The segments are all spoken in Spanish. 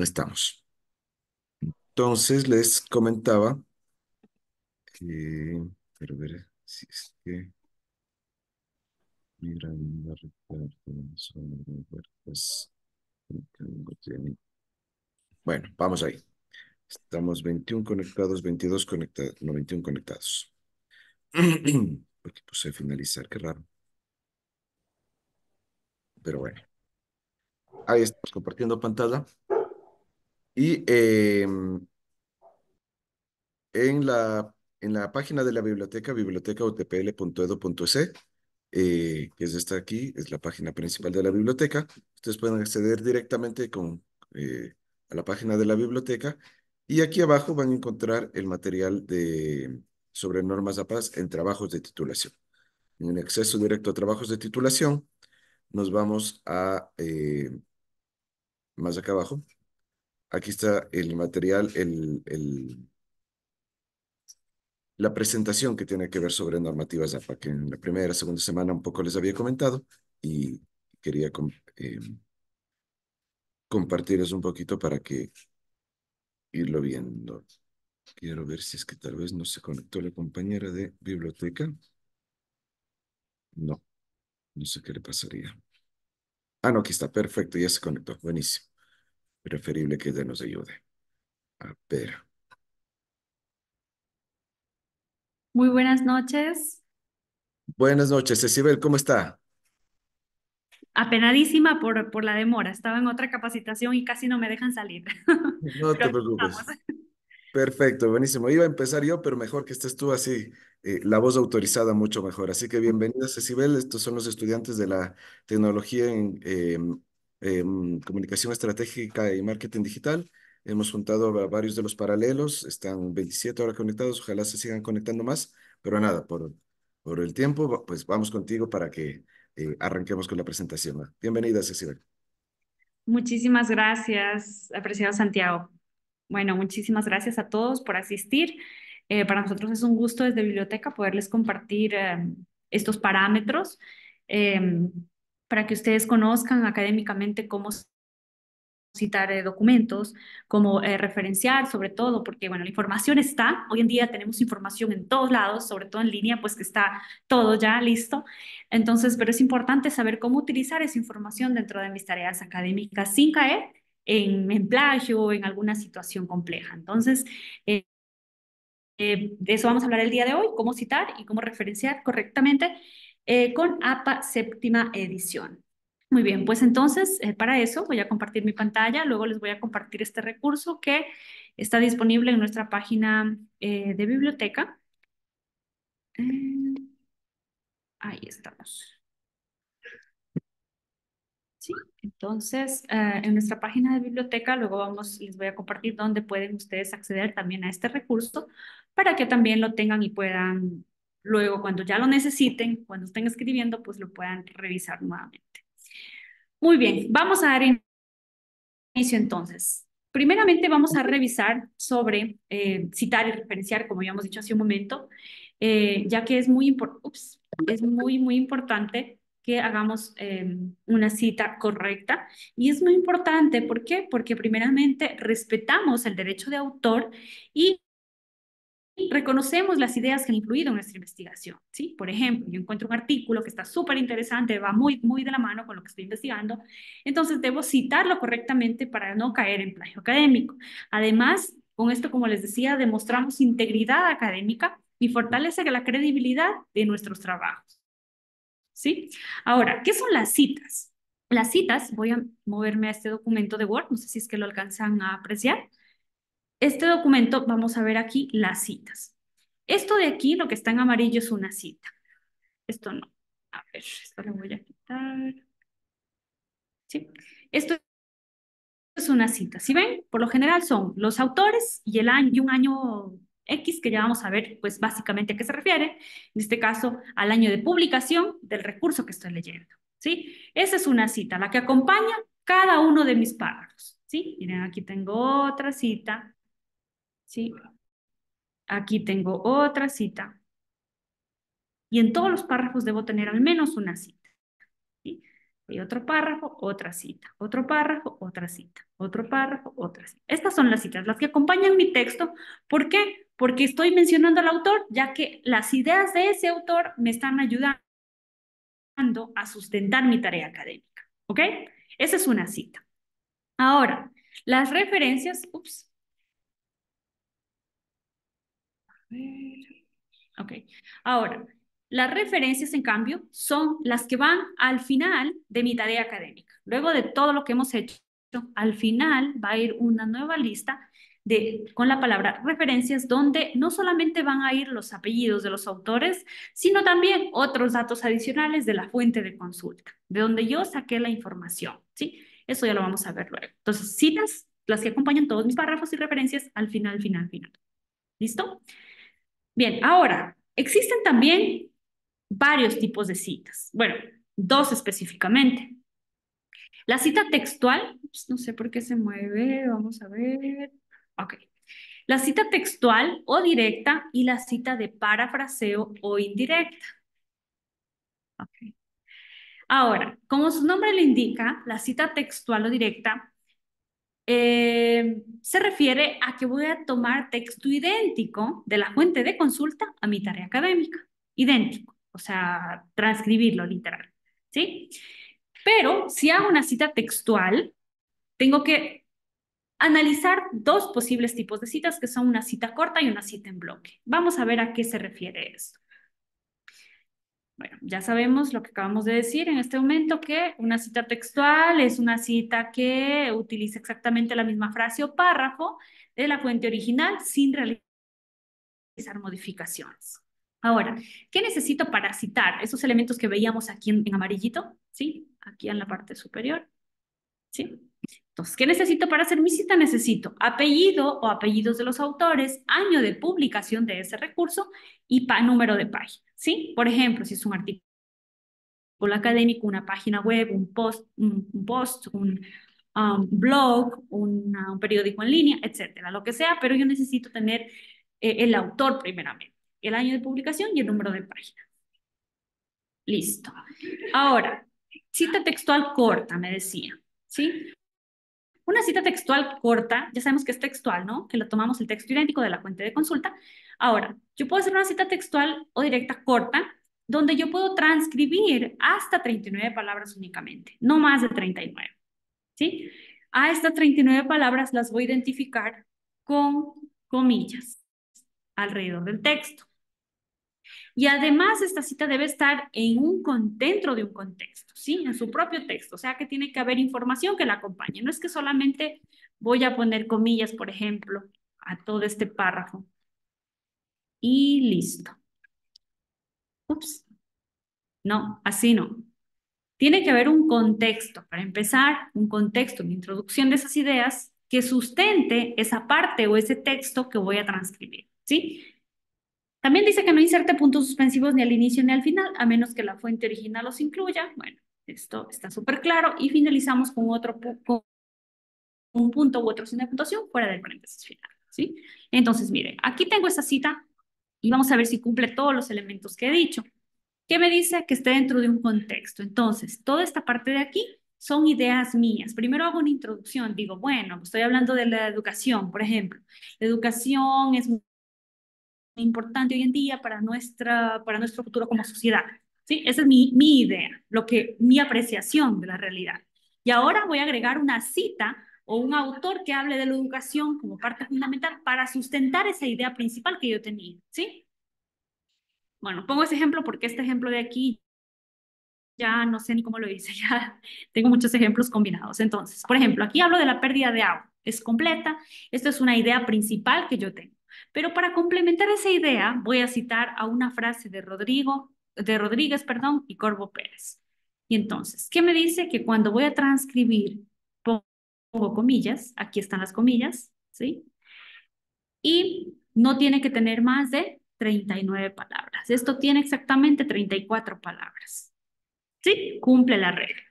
Estamos. Entonces les comentaba que, pero ver si es que Miranda, Ricardo, Venezuela, Huertas, Ricardo tiene- Bueno, vamos ahí. Estamos 21 conectados, 22 conectados, no, 21 conectados. Porque puse finalizar, qué raro. Pero bueno, ahí estamos compartiendo pantalla. Y en la página de la biblioteca, bibliotecautpl.edu.es, que es esta aquí, es la página principal de la biblioteca. Ustedes pueden acceder directamente eh, a la página de la biblioteca y aquí abajo van a encontrar el material sobre normas APAS en trabajos de titulación. En el acceso directo a trabajos de titulación, nos vamos a más acá abajo. Aquí está el material, la presentación que tiene que ver sobre normativas APA, que en la primera, segunda semana un poco les había comentado y quería compartirles un poquito para que irlo viendo. Quiero ver si es que tal vez no se conectó la compañera de biblioteca. No, no sé qué le pasaría. Ah, no, aquí está, perfecto, ya se conectó, buenísimo. Preferible que ella nos ayude. A ver. Muy buenas noches. Buenas noches, Cecibel, ¿cómo está? Apenadísima por la demora. Estaba en otra capacitación y casi no me dejan salir. No Pero te aquí estamos. preocupes. Perfecto, buenísimo. Iba a empezar yo, pero mejor que estés tú así, la voz autorizada mucho mejor. Así que bienvenida, Cecibel. Estos son los estudiantes de la tecnología en comunicación estratégica y marketing digital. Hemos juntado a varios de los paralelos, están 27 ahora conectados, ojalá se sigan conectando más, pero nada, por el tiempo, pues vamos contigo para que arranquemos con la presentación. Bienvenida, Cecibel. Muchísimas gracias, apreciado Santiago. Bueno, muchísimas gracias a todos por asistir. Para nosotros es un gusto desde Biblioteca poderles compartir estos parámetros eh, para que ustedes conozcan académicamente cómo citar documentos, cómo referenciar sobre todo, porque bueno, la información está, hoy en día tenemos información en todos lados, sobre todo en línea, pues que está todo ya listo. Entonces, pero es importante saber cómo utilizar esa información dentro de mis tareas académicas sin caer en plagio o en alguna situación compleja. Entonces, de eso vamos a hablar el día de hoy, cómo citar y cómo referenciar correctamente con APA séptima edición. Muy bien, pues entonces para eso voy a compartir mi pantalla, luego les voy a compartir este recurso que está disponible en nuestra página de biblioteca. Eh, ahí estamos. Sí, entonces en nuestra página de biblioteca luego les voy a compartir dónde pueden ustedes acceder también a este recurso para que también lo tengan y puedan luego cuando ya lo necesiten, cuando estén escribiendo, pues lo puedan revisar nuevamente. Muy bien, vamos a dar inicio entonces. Primeramente vamos a revisar sobre citar y referenciar, como ya hemos dicho hace un momento, ya que es muy importante que hagamos una cita correcta. Y es muy importante, ¿por qué? Porque primeramente respetamos el derecho de autor y reconocemos las ideas que han incluido en nuestra investigación, ¿sí? Por ejemplo, yo encuentro un artículo que está súper interesante, va muy de la mano con lo que estoy investigando, entonces debo citarlo correctamente para no caer en plagio académico. Además, con esto, como les decía, demostramos integridad académica y fortalece la credibilidad de nuestros trabajos, ¿sí? Ahora, ¿qué son las citas? Las citas, voy a moverme a este documento de Word, no sé si es que lo alcanzan a apreciar. Este documento, vamos a ver aquí las citas. Esto de aquí, lo que está en amarillo es una cita. Esto no. A ver, esto lo voy a quitar. Sí. Esto es una cita. Si ven, por lo general son los autores y el año y un año X que ya vamos a ver, pues básicamente a qué se refiere. En este caso, al año de publicación del recurso que estoy leyendo. ¿Sí? Esa es una cita, la que acompaña cada uno de mis párrafos. ¿Sí? Miren, aquí tengo otra cita. ¿Sí? Aquí tengo otra cita. Y en todos los párrafos debo tener al menos una cita. ¿Sí? Y otro párrafo, otra cita. Otro párrafo, otra cita. Otro párrafo, otra cita. Estas son las citas, las que acompañan mi texto. ¿Por qué? Porque estoy mencionando al autor, ya que las ideas de ese autor me están ayudando a sustentar mi tarea académica. ¿Ok? Esa es una cita. Ahora, las referencias, ups. A ver. Ok. Ahora, las referencias, en cambio, son las que van al final de mi tarea académica. Luego de todo lo que hemos hecho, al final va a ir una nueva lista con la palabra referencias, donde no solamente van a ir los apellidos de los autores, sino también otros datos adicionales de la fuente de consulta, de donde yo saqué la información, ¿sí? Eso ya lo vamos a ver luego. Entonces, citas, las que acompañan todos mis párrafos y referencias al final, final, final. ¿Listo? Bien, ahora, existen también varios tipos de citas. Bueno, dos específicamente. La cita textual, no sé por qué se mueve, vamos a ver. Ok. La cita textual o directa y la cita de parafraseo o indirecta. Ok. Ahora, como su nombre le indica, la cita textual o directa se refiere a que voy a tomar texto idéntico de la fuente de consulta a mi tarea académica. Idéntico, o sea, transcribirlo literal, ¿sí? Pero si hago una cita textual, tengo que analizar dos posibles tipos de citas, que son una cita corta y una cita en bloque. Vamos a ver a qué se refiere esto. Bueno, ya sabemos lo que acabamos de decir en este momento, que una cita textual es una cita que utiliza exactamente la misma frase o párrafo de la fuente original sin realizar modificaciones. Ahora, ¿qué necesito para citar esos elementos que veíamos aquí en amarillito? ¿Sí? Aquí en la parte superior. ¿Sí? Entonces, ¿qué necesito para hacer mi cita? Necesito apellido o apellidos de los autores, año de publicación de ese recurso y número de página. ¿Sí? Por ejemplo, si es un artículo académico, una página web, un blog, un periódico en línea, etcétera, lo que sea, pero yo necesito tener el autor primeramente, el año de publicación y el número de página. Listo. Ahora, cita textual corta, me decía, ¿sí? Una cita textual corta, ya sabemos que es textual, ¿no? Que lo tomamos el texto idéntico de la fuente de consulta. Ahora, yo puedo hacer una cita textual o directa corta, donde yo puedo transcribir hasta 39 palabras únicamente, no más de 39, ¿sí? A estas 39 palabras las voy a identificar con comillas alrededor del texto. Y además esta cita debe estar dentro de un contexto, ¿sí? En su propio texto, o sea que tiene que haber información que la acompañe. No es que solamente voy a poner comillas, por ejemplo, a todo este párrafo. Y listo. Ups. No, así no. Tiene que haber un contexto, para empezar, un contexto, una introducción de esas ideas que sustente esa parte o ese texto que voy a transcribir, ¿sí? También dice que no inserte puntos suspensivos ni al inicio ni al final, a menos que la fuente original los incluya. Bueno, esto está súper claro. Y finalizamos con con un punto u otro signo de puntuación fuera del paréntesis final, ¿sí? Entonces, mire, aquí tengo esta cita y vamos a ver si cumple todos los elementos que he dicho. ¿Qué me dice? Que esté dentro de un contexto. Entonces, toda esta parte de aquí son ideas mías. Primero hago una introducción, digo, bueno, estoy hablando de la educación, por ejemplo. La educación es importante hoy en día para nuestro futuro como sociedad. ¿Sí? Esa es mi idea, mi apreciación de la realidad. Y ahora voy a agregar una cita o un autor que hable de la educación como parte fundamental para sustentar esa idea principal que yo tenía. ¿Sí? Bueno, pongo ese ejemplo porque este ejemplo de aquí ya no sé ni cómo lo hice, ya tengo muchos ejemplos combinados. Entonces, por ejemplo, aquí hablo de la pérdida de agua. Es completa. Esto es una idea principal que yo tengo. Pero para complementar esa idea, voy a citar a una frase de Rodríguez, perdón, y Corvo Pérez. Y entonces, ¿qué me dice? Que cuando voy a transcribir, pongo comillas, aquí están las comillas, ¿sí? Y no tiene que tener más de 39 palabras. Esto tiene exactamente 34 palabras. ¿Sí? Cumple la regla.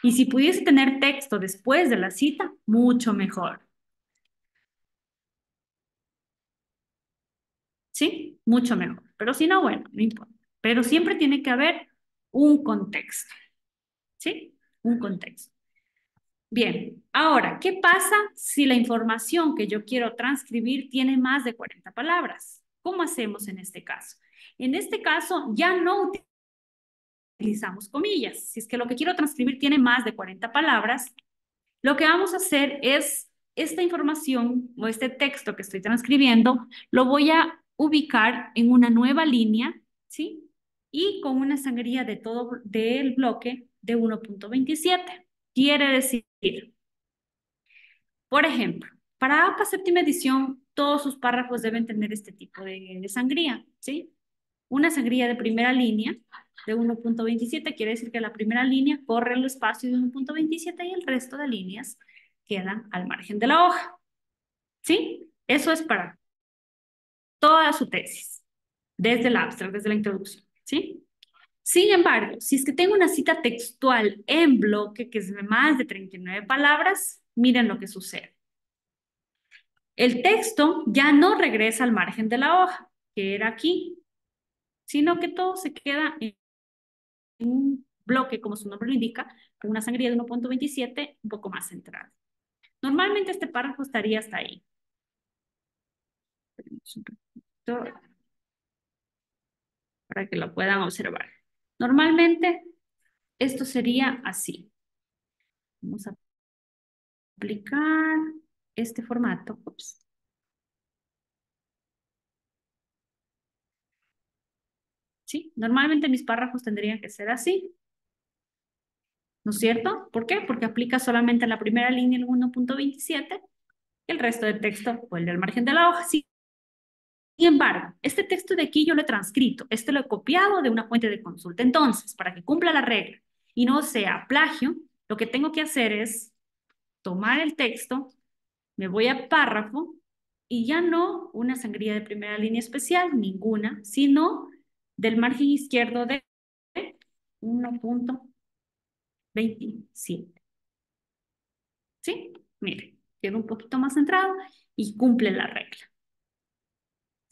Y si pudiese tener texto después de la cita, mucho mejor. ¿Sí? Mucho mejor. Pero si no, bueno, no importa. Pero siempre tiene que haber un contexto. ¿sí? Un contexto. Bien, ahora, ¿qué pasa si la información que yo quiero transcribir tiene más de 40 palabras? ¿Cómo hacemos en este caso? En este caso, ya no utilizamos comillas. Si es que lo que quiero transcribir tiene más de 40 palabras, lo que vamos a hacer es esta información o este texto que estoy transcribiendo, lo voy a ubicar en una nueva línea, ¿sí? Y con una sangría de todo del bloque de 1.27. Quiere decir, por ejemplo, para APA séptima edición, todos sus párrafos deben tener este tipo de sangría, ¿sí? Una sangría de primera línea de 1.27 quiere decir que la primera línea corre el espacio de 1.27 y el resto de líneas quedan al margen de la hoja. ¿Sí? Eso es para toda su tesis, desde el abstract, desde la introducción. ¿Sí? Sin embargo, si es que tengo una cita textual en bloque que es de más de 39 palabras, miren lo que sucede. El texto ya no regresa al margen de la hoja, que era aquí, sino que todo se queda en un bloque, como su nombre lo indica, con una sangría de 1.27 un poco más centrada. Normalmente este párrafo estaría hasta ahí. Para que lo puedan observar. Normalmente esto sería así. Vamos a aplicar este formato. Ups. ¿Sí? Normalmente mis párrafos tendrían que ser así. ¿No es cierto? ¿Por qué? Porque aplica solamente la primera línea el 1.27 y el resto del texto vuelve al margen de la hoja. Sin embargo, este texto de aquí yo lo he transcrito, este lo he copiado de una fuente de consulta. Entonces, para que cumpla la regla y no sea plagio, lo que tengo que hacer es tomar el texto, me voy a párrafo y ya no una sangría de primera línea especial, ninguna, sino del margen izquierdo de 1.27. ¿Sí? Mire, queda un poquito más centrado y cumple la regla.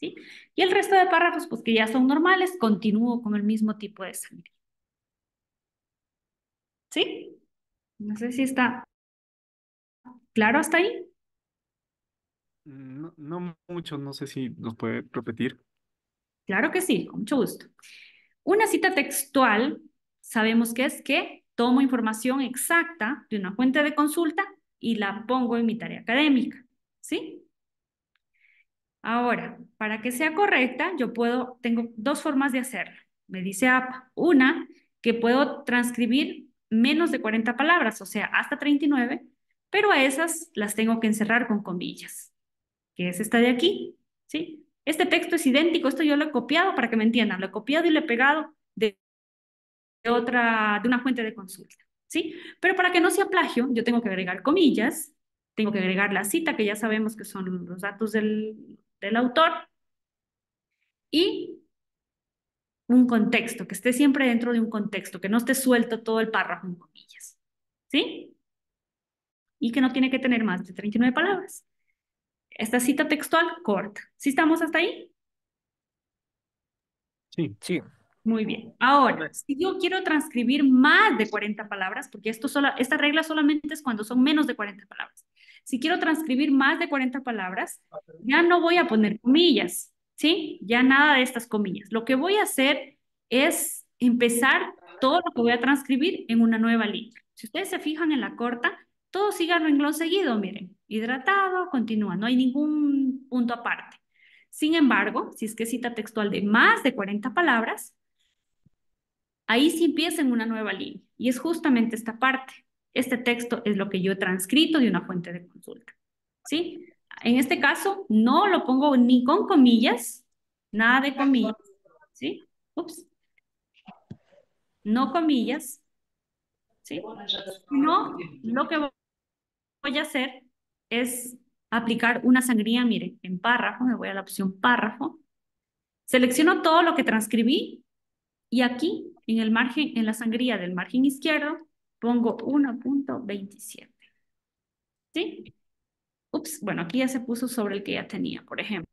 ¿Sí? Y el resto de párrafos, pues que ya son normales, continúo con el mismo tipo de sangría. ¿Sí? No sé si está claro hasta ahí. No, no mucho, no sé si nos puede repetir. Claro que sí, con mucho gusto. Una cita textual, sabemos que es que tomo información exacta de una fuente de consulta y la pongo en mi tarea académica, ¿sí? Ahora, para que sea correcta, tengo dos formas de hacerlo. Me dice APA. Una, que puedo transcribir menos de 40 palabras, o sea, hasta 39, pero a esas las tengo que encerrar con comillas, que es esta de aquí, ¿sí? Este texto es idéntico, esto yo lo he copiado para que me entiendan, lo he copiado y lo he pegado de una fuente de consulta, ¿sí? Pero para que no sea plagio, yo tengo que agregar comillas, tengo que agregar la cita, que ya sabemos que son los datos del autor, y un contexto, que esté siempre dentro de un contexto, que no esté suelto todo el párrafo en comillas, ¿sí? Y que no tiene que tener más de 39 palabras. Esta cita textual corta. ¿Sí estamos hasta ahí? Sí. Sí, Muy bien. Ahora, si yo quiero transcribir más de 40 palabras, porque esta regla solamente es cuando son menos de 40 palabras. Si quiero transcribir más de 40 palabras, ya no voy a poner comillas, ¿sí? Ya nada de estas comillas. Lo que voy a hacer es empezar todo lo que voy a transcribir en una nueva línea. Si ustedes se fijan en la corta, todo sigue al renglón seguido, miren. Hidratado, continúa, no hay ningún punto aparte. Sin embargo, si es que cita textual de más de 40 palabras, ahí sí empieza en una nueva línea. Y es justamente esta parte. Este texto es lo que yo he transcrito de una fuente de consulta. ¿Sí? En este caso, no lo pongo ni con comillas, nada de comillas. ¿Sí? Ups. No comillas. ¿Sí? No, lo que voy a hacer es aplicar una sangría, mire, en párrafo, me voy a la opción párrafo. Selecciono todo lo que transcribí y aquí, en el margen, en la sangría del margen izquierdo, pongo 1.27. ¿Sí? Ups, bueno, aquí ya se puso sobre el que ya tenía, por ejemplo.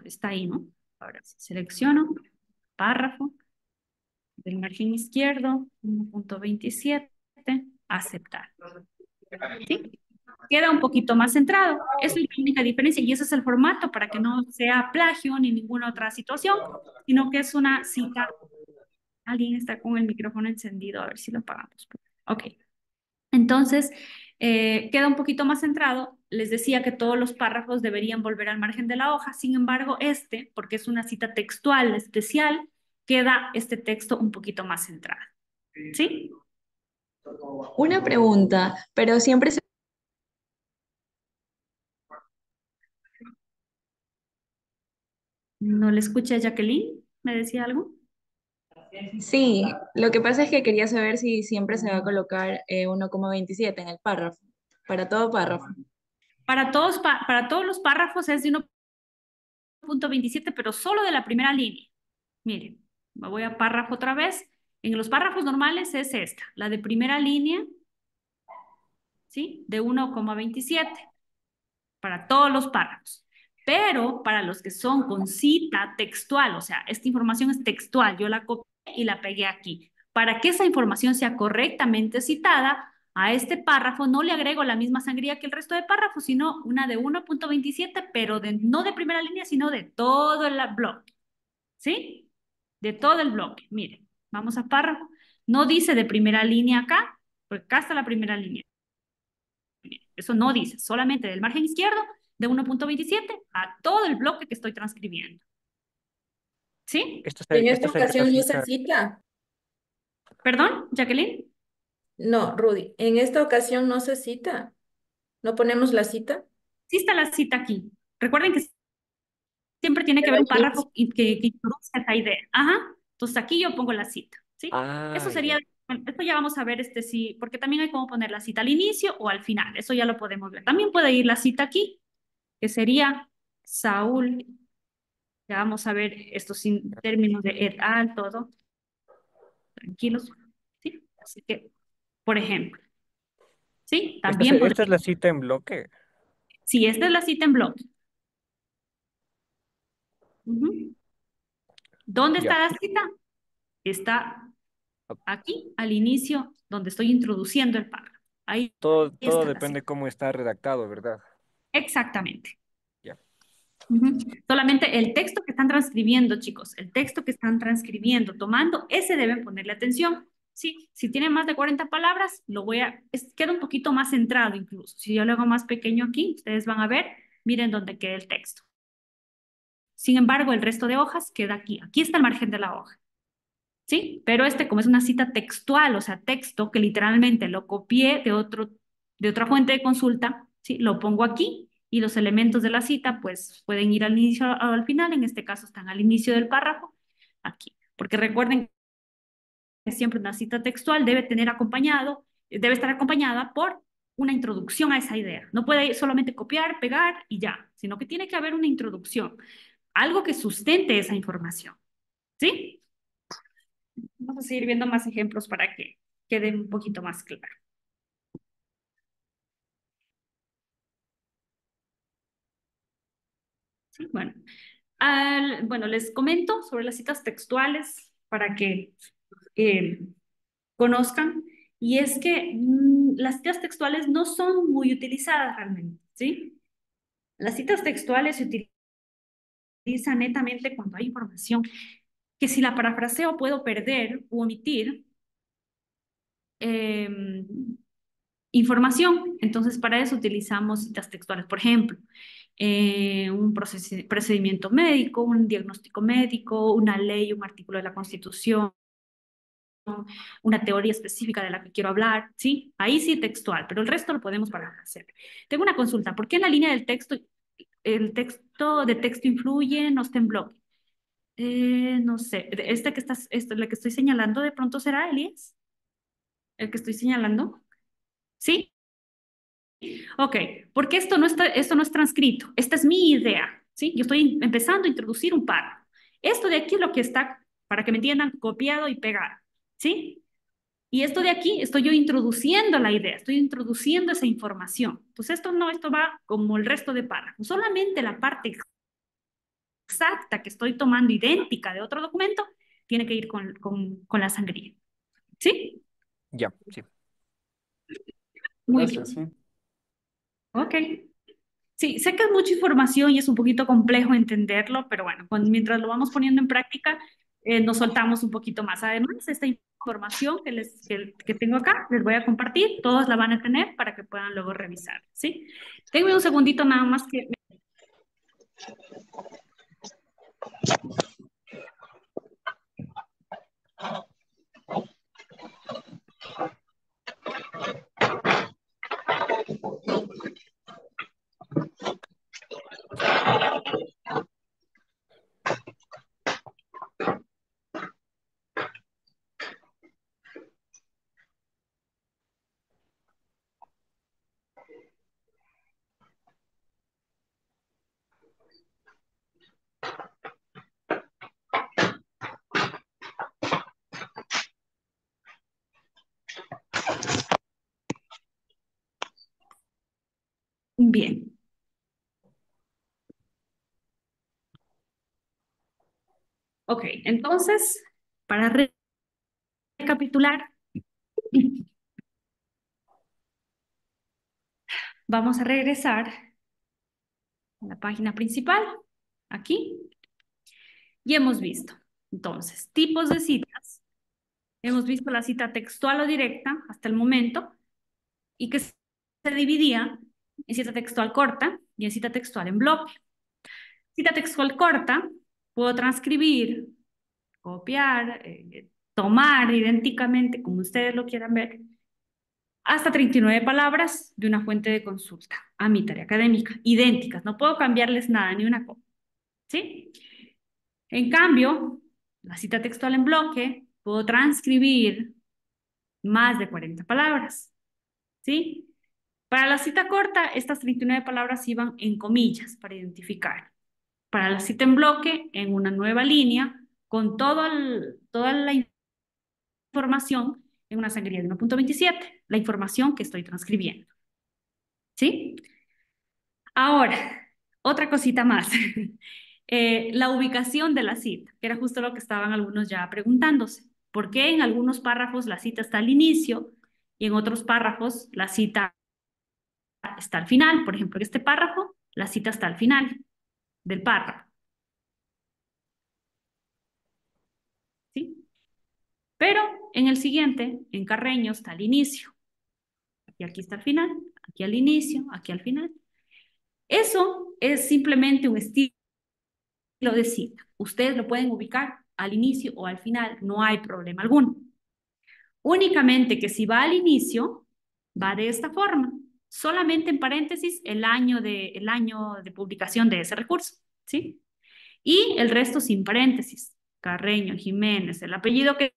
Está ahí, ¿no? Ahora sí, selecciono, párrafo, del margen izquierdo, 1.27, aceptar. ¿Sí? Queda un poquito más centrado. Esa es la única diferencia y ese es el formato para que no sea plagio ni ninguna otra situación, sino que es una cita. Alguien está con el micrófono encendido, a ver si lo apagamos. Ok. Entonces, queda un poquito más centrado. Les decía que todos los párrafos deberían volver al margen de la hoja. Sin embargo, porque es una cita textual especial, queda este texto un poquito más centrado. ¿Sí? Una pregunta, pero siempre se... ¿No le escuché a Jacqueline? ¿Me decía algo? Sí, lo que pasa es que quería saber si siempre se va a colocar 1,27 en el párrafo, para todo párrafo. Para todos los párrafos es de 1.27, pero solo de la primera línea. Miren, me voy a párrafo otra vez. En los párrafos normales es esta, la de primera línea, ¿sí? De 1,27 para todos los párrafos. Pero para los que son con cita textual, o sea, esta información es textual, yo la copié y la pegué aquí. Para que esa información sea correctamente citada, a este párrafo no le agrego la misma sangría que el resto de párrafos, sino una de 1.27, pero no de primera línea, sino de todo el bloque. ¿Sí? De todo el bloque. Miren, vamos a párrafo. No dice de primera línea acá, porque acá está la primera línea. Eso no dice, solamente del margen izquierdo de 1.27 a todo el bloque que estoy transcribiendo. ¿Sí? En Esta esta sería la ocasión no se cita. cita. ¿Perdón, Jacqueline? No, Rudy, en esta ocasión no se cita. ¿No ponemos la cita? Sí está la cita aquí. Recuerden que siempre tiene que Pero haber al un párrafo inicio. que introduzca esa idea. Ajá. Entonces aquí yo pongo la cita. ¿Sí? Eso Ah, sería, ya. bueno, esto ya vamos a ver sí, porque también hay cómo poner la cita al inicio o al final. Eso ya lo podemos ver. También puede ir la cita aquí, que sería Saúl. Ya vamos a ver estos términos de et al, todo. Tranquilos. ¿Sí? Así que, por ejemplo, ¿sí? También Esta es podría. la cita en bloque. Sí, esta es la cita en bloque. Ujú. ¿Dónde Ya. está la cita? Está aquí, al inicio, donde estoy introduciendo el párrafo. Ahí Todo está la depende cita. cómo está redactado, ¿verdad? Exactamente. Ya. Ujú. Solamente el texto que están transcribiendo, chicos, el texto que están transcribiendo, tomando, ese deben ponerle atención. Sí, si tiene más de 40 palabras, queda un poquito más centrado incluso. Si yo lo hago más pequeño aquí, ustedes van a ver, miren dónde queda el texto. Sin embargo, el resto de hojas queda aquí. Aquí está el margen de la hoja. ¿Sí? Pero como es una cita textual, o sea, texto que literalmente lo copié de otra fuente de consulta, ¿sí? Lo pongo aquí y los elementos de la cita pues pueden ir al inicio o al final, en este caso están al inicio del párrafo, aquí. Porque recuerden que siempre una cita textual debe estar acompañada por una introducción a esa idea. No puede solamente copiar, pegar y ya, sino que tiene que haber una introducción, algo que sustente esa información, ¿sí? Vamos a seguir viendo más ejemplos para que quede un poquito más claro. ¿Sí? Bueno, les comento sobre las citas textuales para que eh, conozcan. Y es que las citas textuales no son muy utilizadas realmente, ¿sí? Las citas textuales se utilizan netamente cuando hay información que si la parafraseo puedo perder u omitir. Eh, información. Entonces, para eso utilizamos citas textuales. Por ejemplo, un procedimiento médico, un diagnóstico médico, una ley, un artículo de la Constitución, una teoría específica de la que quiero hablar, ¿sí? Ahí sí textual, pero el resto lo podemos parafrasear. Tengo una consulta. ¿Por qué en la línea del texto, el texto de texto influye, no está en bloque? No sé. La que estoy señalando, de pronto será, Elías, el que estoy señalando. ¿Sí? Ok, porque esto no es transcrito, esta es mi idea, ¿sí? Yo estoy empezando a introducir un párrafo. Esto de aquí es lo que está, para que me entiendan, copiado y pegado, ¿sí? Y esto de aquí estoy yo introduciendo la idea, estoy introduciendo esa información. Entonces esto va como el resto de párrafos. Solamente la parte exacta que estoy tomando idéntica de otro documento, tiene que ir con la sangría. ¿Sí? Ya, sí. Muy Gracias, bien. sí. Ok. Sí, sé que es mucha información y es un poquito complejo entenderlo, pero bueno, mientras lo vamos poniendo en práctica, nos soltamos un poquito más. Además, esta información que tengo acá, les voy a compartir, todos la van a tener para que puedan luego revisar, ¿sí? Tengo un segundito nada más que... Bien. Ok, entonces, para recapitular, vamos a regresar a la página principal, aquí, y hemos visto, entonces, tipos de citas. Hemos visto la cita textual o directa hasta el momento y que se dividía en cita textual corta y en cita textual en bloque. Cita textual corta, puedo transcribir, copiar, tomar idénticamente, como ustedes lo quieran ver, hasta 39 palabras de una fuente de consulta a mi tarea académica, idénticas, no puedo cambiarles nada, ni una cosa, ¿sí? En cambio, la cita textual en bloque, puedo transcribir más de 40 palabras, ¿sí? Para la cita corta, estas 39 palabras iban en comillas para identificar. Para la cita en bloque, en una nueva línea, con toda la información en una sangría de 1.27, la información que estoy transcribiendo. ¿Sí? Ahora, otra cosita más. La ubicación de la cita, que era justo lo que estaban algunos ya preguntándose. ¿Por qué en algunos párrafos la cita está al inicio y en otros párrafos la cita está al final? Por ejemplo, en este párrafo, la cita está al final del párrafo. ¿Sí? Pero en el siguiente, en Carreño, está al inicio. Y aquí está al final, aquí al inicio, aquí al final. Eso es simplemente un estilo de cita. Ustedes lo pueden ubicar al inicio o al final, no hay problema alguno. Únicamente que si va al inicio, va de esta forma. Solamente en paréntesis el año de publicación de ese recurso, ¿sí? Y el resto sin paréntesis. Carreño, Jiménez, el apellido que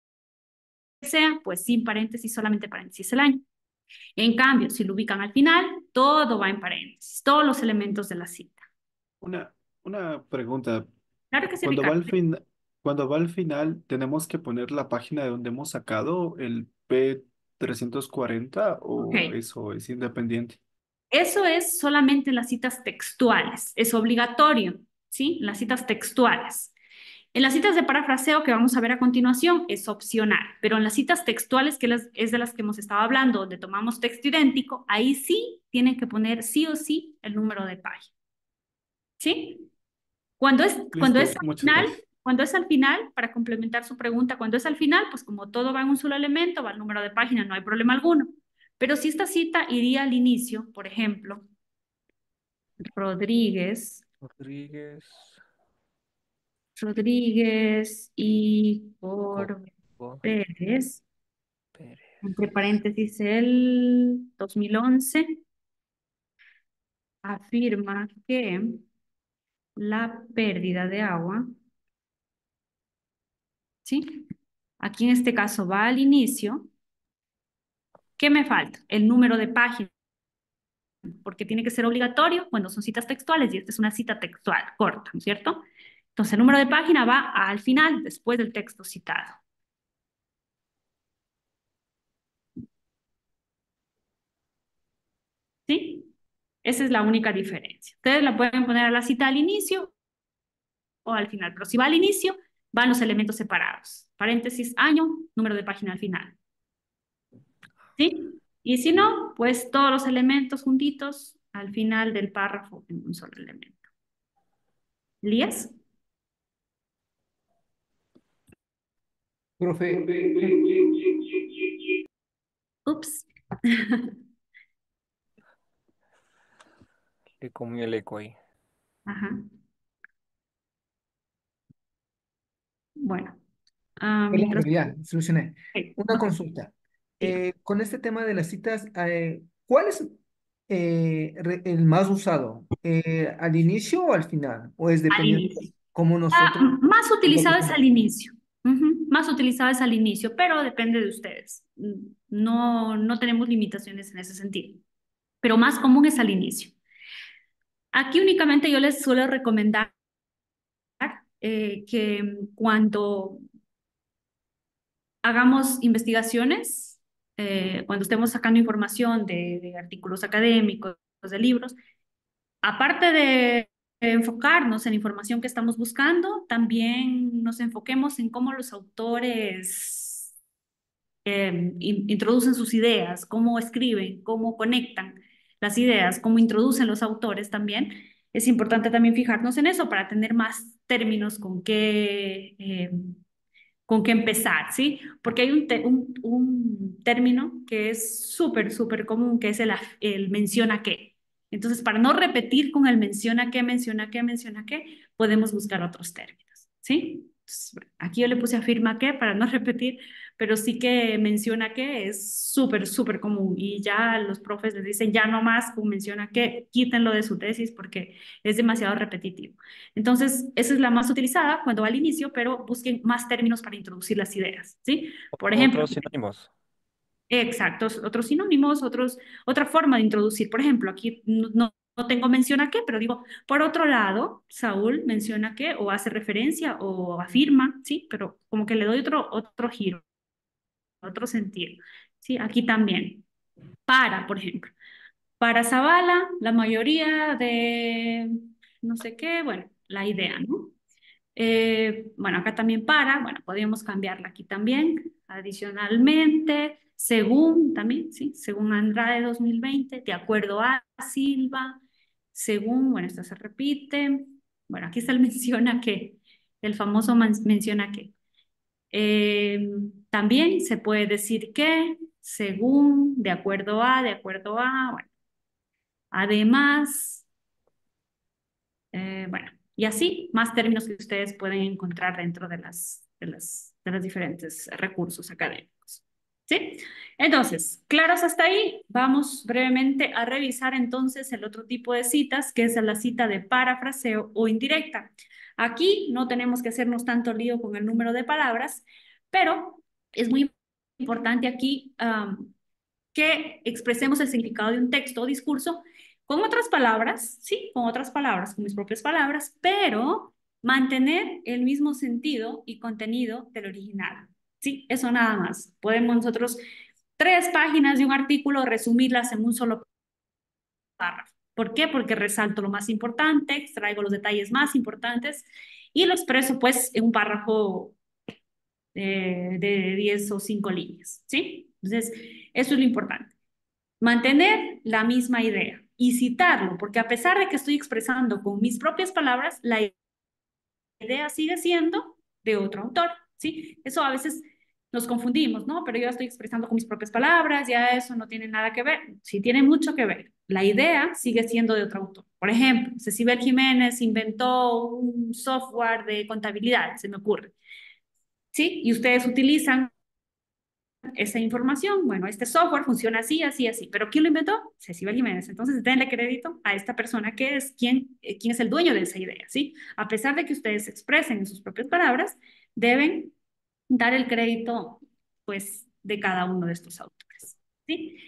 sea, pues sin paréntesis, solamente paréntesis el año. En cambio, si lo ubican al final, todo va en paréntesis, todos los elementos de la cita. Una, una pregunta. Claro que sí, Cuando va Ricardo. al fin, cuando va al final, ¿tenemos que poner la página de donde hemos sacado el P340 Ok. o eso es independiente? Eso es solamente en las citas textuales, es obligatorio, ¿sí? Las citas textuales. En las citas de parafraseo que vamos a ver a continuación es opcional, pero en las citas textuales, que es de las que hemos estado hablando, donde tomamos texto idéntico, ahí sí tienen que poner sí o sí el número de página, ¿sí? Cuando es Listo, al muchas final, gracias. cuando es al final, para complementar su pregunta, cuando es al final, pues como todo va en un solo elemento, va el número de página, no hay problema alguno. Pero si esta cita iría al inicio, por ejemplo, Rodríguez, Rodríguez, Rodríguez y por Cobo, Pérez, Pérez. entre paréntesis, el 2011, afirma que la pérdida de agua, ¿sí? Aquí en este caso va al inicio. ¿Qué me falta? El número de página, porque tiene que ser obligatorio cuando son citas textuales y esta es una cita textual corta, ¿no es cierto? Entonces el número de página va al final, después del texto citado. ¿Sí? Esa es la única diferencia. Ustedes la pueden poner a la cita al inicio o al final, pero si va al inicio, van los elementos separados. Paréntesis, año, número de página al final. ¿Sí? Y si no, pues todos los elementos juntitos al final del párrafo en un solo elemento. ¿Lías? Profe, Ups. Le comió el eco ahí. Ajá. Bueno. perdón, Mientras... profe, ya, solucioné. Una Ok, consulta. diga. Con este tema de las citas, ¿cuál es el más usado? ¿Al inicio o al final? ¿O es Al dependiendo de inicio. cómo nosotros Más lo utilizado es ocupamos? al inicio. Ujú, más utilizado es al inicio, pero depende de ustedes. No, no tenemos limitaciones en ese sentido, pero más común es al inicio. Aquí únicamente yo les suelo recomendar que cuando hagamos investigaciones, cuando estemos sacando información de artículos académicos, de libros, aparte de enfocarnos en la información que estamos buscando, también nos enfoquemos en cómo los autores introducen sus ideas, cómo escriben, cómo conectan las ideas, cómo introducen los autores también. Es importante también fijarnos en eso para tener más términos con qué empezar, ¿sí? Porque hay un término que es súper, súper común, que es el menciona qué. Entonces, para no repetir con el menciona qué, menciona qué, menciona qué, podemos buscar otros términos, ¿sí? Entonces, bueno, aquí yo le puse afirma qué para no repetir, pero sí que menciona qué es súper, súper común y ya los profes les dicen ya no más con menciona qué, quítenlo de su tesis porque es demasiado repetitivo. Entonces, esa es la más utilizada cuando va al inicio, pero busquen más términos para introducir las ideas, ¿sí? Por ejemplo, Otros sinónimos. exactos, otros sinónimos, otra forma de introducir. Por ejemplo, aquí no tengo menciona qué, pero digo, por otro lado, Saúl menciona qué, o hace referencia, o afirma, ¿sí? Pero como que le doy otro giro, otro sentido, ¿sí? Aquí también. Por ejemplo. Para Zavala, la mayoría de no sé qué, bueno, la idea, ¿no? Bueno, acá también bueno, podríamos cambiarla aquí también. Adicionalmente, según también, ¿sí? Según Andrade 2020, de acuerdo a Silva, según, bueno, esto se repite. Bueno, aquí se menciona que, el famoso menciona que. También se puede decir que, según, de acuerdo a, bueno, además. Bueno, y así más términos que ustedes pueden encontrar dentro de los diferentes recursos académicos. ¿Sí? Entonces, claros hasta ahí, vamos brevemente a revisar entonces el otro tipo de citas, que es la cita de parafraseo o indirecta. Aquí no tenemos que hacernos tanto lío con el número de palabras, pero es muy importante aquí que expresemos el significado de un texto o discurso con otras palabras, sí, con otras palabras, con mis propias palabras, pero mantener el mismo sentido y contenido del original. Sí, eso nada más. Podemos nosotros 3 páginas de un artículo resumirlas en un solo párrafo. ¿Por qué? Porque resalto lo más importante, extraigo los detalles más importantes y lo expreso pues en un párrafo de 10 o 5 líneas, ¿sí? Entonces, eso es lo importante. Mantener la misma idea y citarlo, porque a pesar de que estoy expresando con mis propias palabras, la idea sigue siendo de otro autor, ¿sí? Eso a veces nos confundimos, ¿no? Pero yo estoy expresando con mis propias palabras, ya eso no tiene nada que ver. Sí tiene mucho que ver. La idea sigue siendo de otro autor. Por ejemplo, Cecibel Jiménez inventó un software de contabilidad, se me ocurre, ¿sí? Y ustedes utilizan esa información. Bueno, este software funciona así, así, así. ¿Pero quién lo inventó? Cecilia Jiménez. Entonces, denle crédito a esta persona que es quien es el dueño de esa idea, ¿sí? A pesar de que ustedes se expresen en sus propias palabras, deben dar el crédito, pues, de cada uno de estos autores, ¿sí?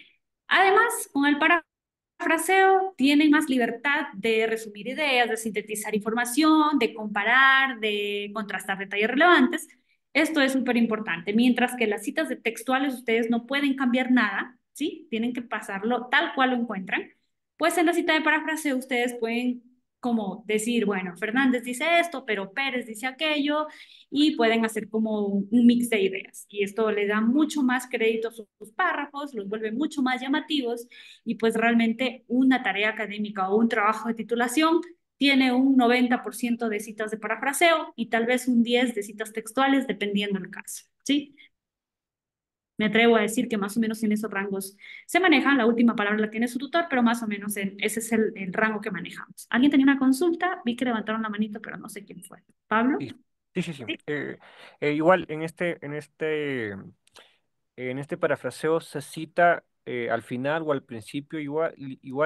Además, con el parafraseo tienen más libertad de resumir ideas, de sintetizar información, de comparar, de contrastar detalles relevantes. Esto es súper importante. Mientras que las citas de textuales ustedes no pueden cambiar nada, ¿sí? Tienen que pasarlo tal cual lo encuentran. Pues en la cita de parafraseo ustedes pueden como decir, bueno, Fernández dice esto, pero Pérez dice aquello, y pueden hacer como un mix de ideas. Y esto le da mucho más crédito a sus párrafos, los vuelve mucho más llamativos, y pues realmente una tarea académica o un trabajo de titulación tiene un 90% de citas de parafraseo y tal vez un 10 de citas textuales, dependiendo del caso, ¿sí? Me atrevo a decir que más o menos en esos rangos se manejan. La última palabra la tiene su tutor, pero más o menos ese es el rango que manejamos. ¿Alguien tenía una consulta? Vi que levantaron la manito, pero no sé quién fue. ¿Pablo? Sí, sí, sí, sí. Sí. Igual en este parafraseo se cita al final o al principio igual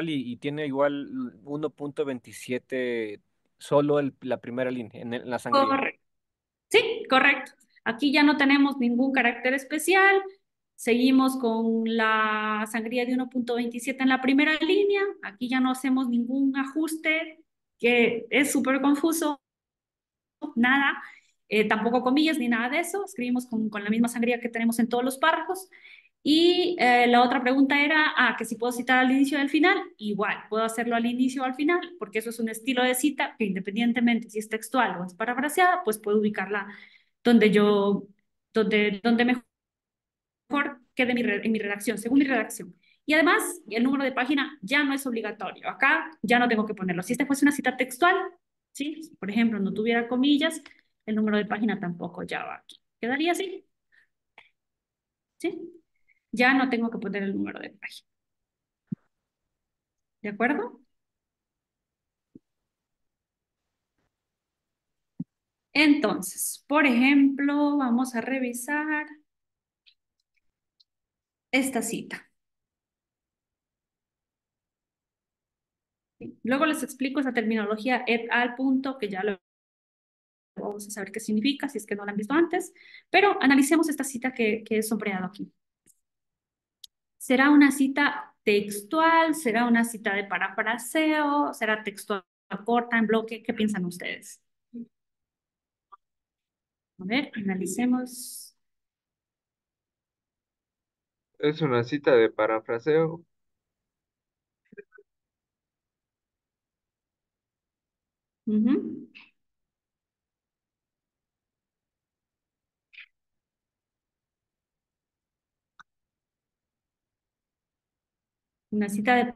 y tiene igual 1.27 solo la primera línea en la sangría. Correcto. Sí, correcto. Aquí ya no tenemos ningún carácter especial. Seguimos con la sangría de 1.27 en la primera línea. Aquí ya no hacemos ningún ajuste, que es súper confuso. Nada, tampoco comillas ni nada de eso. Escribimos con la misma sangría que tenemos en todos los párrafos. Y la otra pregunta era, que si puedo citar al inicio y al final. Igual, puedo hacerlo al inicio o al final, porque eso es un estilo de cita que independientemente si es textual o es parafraseada, pues puedo ubicarla donde yo, donde mejor quede en mi redacción, según mi redacción. Y además, el número de página ya no es obligatorio. Acá ya no tengo que ponerlo. Si esta fuese una cita textual, ¿sí? Si, por ejemplo, no tuviera comillas, el número de página tampoco ya va aquí. ¿Quedaría así? ¿Sí? Ya no tengo que poner el número de página. ¿De acuerdo? Entonces, por ejemplo, vamos a revisar esta cita. ¿Sí? Luego les explico esa terminología et al punto, que ya lo vamos a saber qué significa, si es que no la han visto antes, pero analicemos esta cita que he sombreado aquí. ¿Será una cita textual? ¿Será una cita de parafraseo? ¿Será textual corta, en bloque? ¿Qué piensan ustedes? A ver, analicemos. Es una cita de parafraseo. Ujú. Una cita de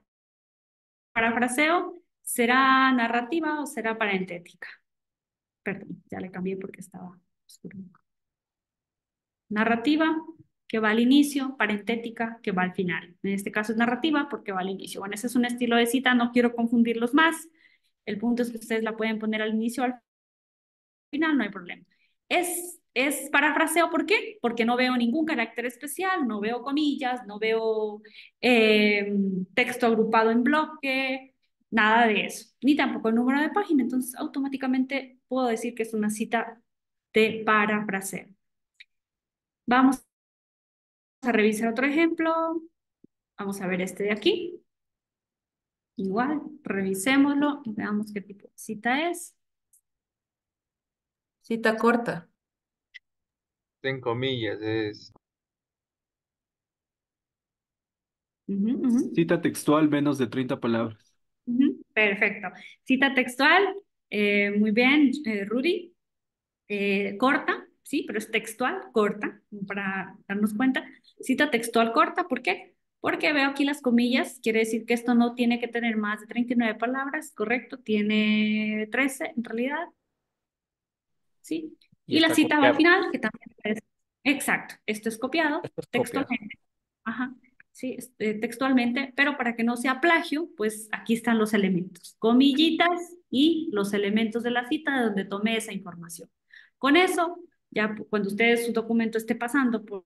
parafraseo, ¿será narrativa o será parentética? Perdón, ya le cambié porque estaba oscuro. Narrativa, que va al inicio, parentética, que va al final. En este caso es narrativa porque va al inicio. Bueno, ese es un estilo de cita, no quiero confundirlos más. El punto es que ustedes la pueden poner al inicio o al final, no hay problema. Es parafraseo, ¿por qué? Porque no veo ningún carácter especial, no veo comillas, no veo eh, texto agrupado en bloque, nada de eso, ni tampoco el número de página, entonces automáticamente puedo decir que es una cita de parafraseo. Vamos a revisar otro ejemplo, vamos a ver este de aquí, igual, revisémoslo y veamos qué tipo de cita es. Cita corta. En comillas, es. Ujú, ujú. Cita textual menos de 30 palabras. Ujú, perfecto. Cita textual, muy bien, Rudy. Corta, sí, pero es textual, corta, para darnos cuenta. Cita textual corta, ¿por qué? Porque veo aquí las comillas, quiere decir que esto no tiene que tener más de 39 palabras, ¿correcto? Tiene 13 en realidad, ¿sí? Y Y la está cita va al copiado. final, que también es exacto. Esto es copiado Esto es copiado. textualmente. Ajá, sí, textualmente, pero para que no sea plagio, pues aquí están los elementos, comillitas y los elementos de la cita de donde tomé esa información. Con eso, ya cuando ustedes su documento esté pasando por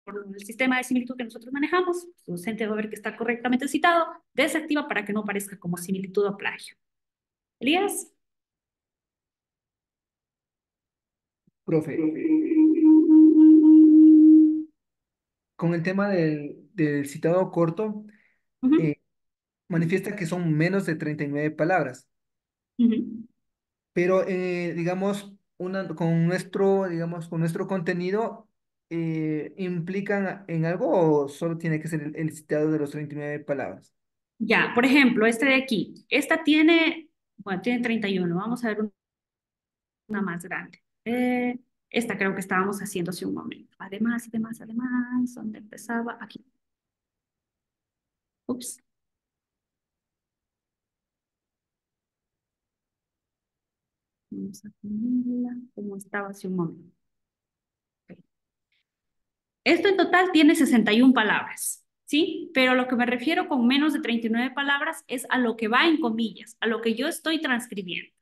el sistema de similitud que nosotros manejamos, su docente va a ver que está correctamente citado, desactiva para que no parezca como similitud o plagio. Elías. Profe, con el tema del citado corto, Ujú, eh, manifiesta que son menos de 39 palabras, ujú. pero digamos, con nuestro contenido, ¿implican en algo o solo tiene que ser el citado de los 39 palabras? Ya, por ejemplo, este de aquí. Esta tiene Bueno, tiene 31. Vamos a ver una más grande. Esta creo que estábamos haciendo hace un momento. Además, además, ¿dónde empezaba? Aquí. Ups. Vamos a ponerla como estaba hace un momento. Ok. Esto en total tiene 61 palabras, ¿sí? Pero lo que me refiero con menos de 39 palabras es a lo que va en comillas, a lo que yo estoy transcribiendo,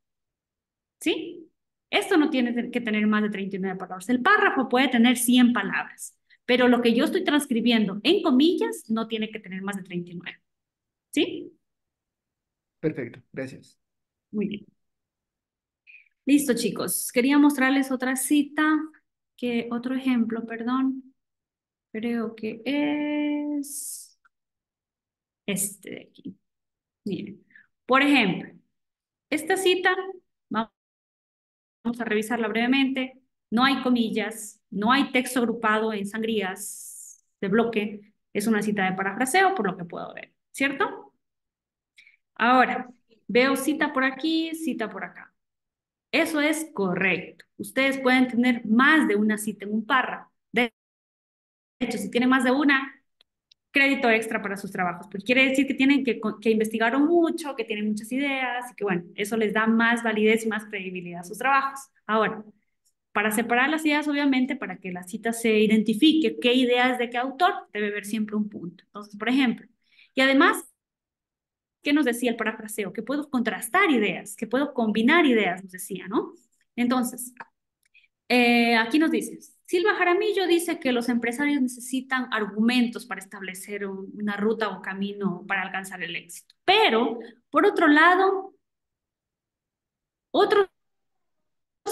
¿sí? Esto no tiene que tener más de 39 palabras. El párrafo puede tener 100 palabras, pero lo que yo estoy transcribiendo en comillas no tiene que tener más de 39, ¿sí? Perfecto, gracias. Muy bien. Listo, chicos. Quería mostrarles otra cita, otro ejemplo, perdón. Creo que es este de aquí. Miren, por ejemplo, esta cita, vamos a revisarla brevemente. No hay comillas, no hay texto agrupado en sangrías de bloque. Es una cita de parafraseo, por lo que puedo ver, ¿cierto? Ahora, veo cita por aquí, cita por acá. Eso es correcto. Ustedes pueden tener más de una cita en un párrafo. De hecho, si tienen más de una, crédito extra para sus trabajos, porque quiere decir que tienen que investigaron mucho, que tienen muchas ideas y que bueno, eso les da más validez y más credibilidad a sus trabajos. Ahora, para separar las ideas, obviamente, para que la cita se identifique qué idea es de qué autor, debe haber siempre un punto. Entonces, por ejemplo, y además, ¿qué nos decía el parafraseo? Que puedo contrastar ideas, que puedo combinar ideas, nos decía, ¿no? Entonces, aquí nos dice, Silva Jaramillo dice que los empresarios necesitan argumentos para establecer una ruta o camino para alcanzar el éxito. Pero, por otro lado, otros